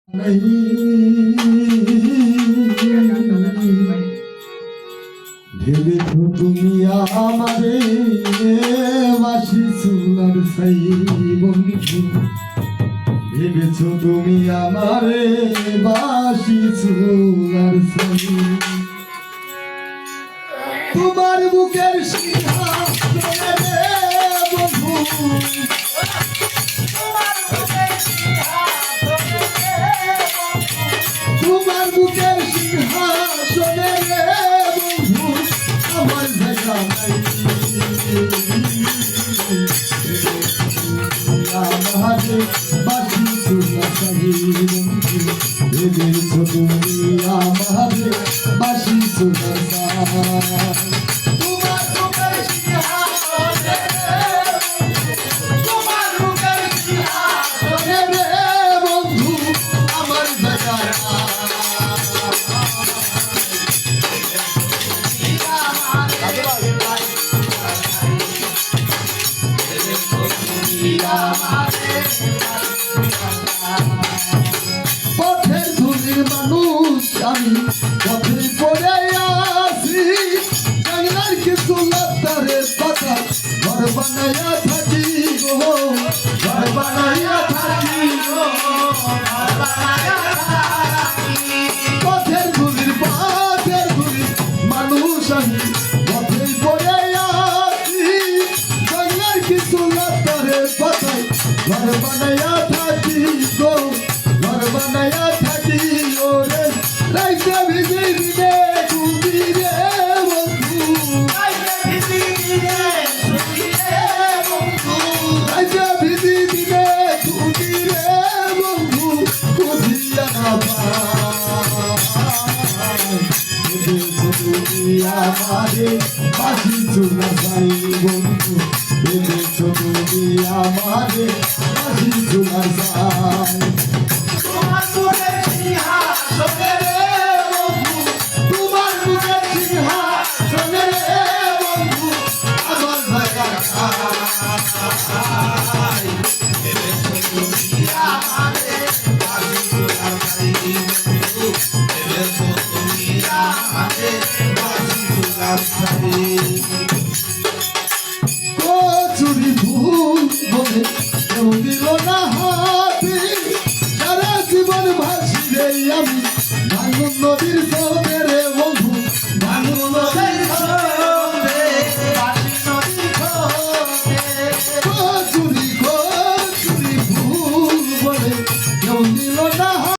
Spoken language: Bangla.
ভেবেছ তুমি আমারে বাসি চুলার ছাই বন্ধু, ভেবেছ তুমি আমারে বাসি চুলার ছাই। তোমার বুকের সিংহাসনে রে বন্ধু, তোমার বুকের সিংহাসনে রে বন্ধু আমার জায়গা নাই। আমারে বাসি চুলার ছাই বন্ধু, ভেবেছ তুমি আমারে বাসি চুলার ছাই। তোমার বুকের সিংহাসনে তোমার বুকের সিংহাসনে রে বন্ধু আমার জায়গা পথের ধুলির মানুষ আমি, পথে পড়ে আসি, বাংলার কিছু লাতারে কথা ঘর বানাইয়া থাকি গো, ঘর বানাইয়া থাকি গো, পথের ধুলির মানুষ আমি, পথে পড়ে আসি, বাংলার কিছু লাতারে কথা ঘর বানাইয়া থাকি গো, ঘর বানাইয়া থাকি ওরে রাইতে ভিজি দিনে তুমি রে বন্ধু, রাইতে ভিজি দিনে তুমি রে বন্ধু, রাইতে ভিজি দিনে তুমি রে বন্ধু, বুঝিয়া না পাই। ভেবেছ তুমি আমারে বাসি চুলার ছাই বন্ধু, ভেবেছ তুমি আমারে বাসি চুলার ছাই। তোমার বুকের সিংহাসনে রে বন্ধু, তোমার বুকের সিংহাসনে রে বন্ধু আমার জায়গা নাই। ভেবেছ তুমি আমারে বাসি চুলার ছাই বন্ধু, ভেবেছ তুমি আমারে বাসি চুলার ছাই। কচুরি ফুল বলে কেউ দিল না হাতে, সারা জীবন ভাসি রে আমি ভাঙন নদীর স্রোতে রে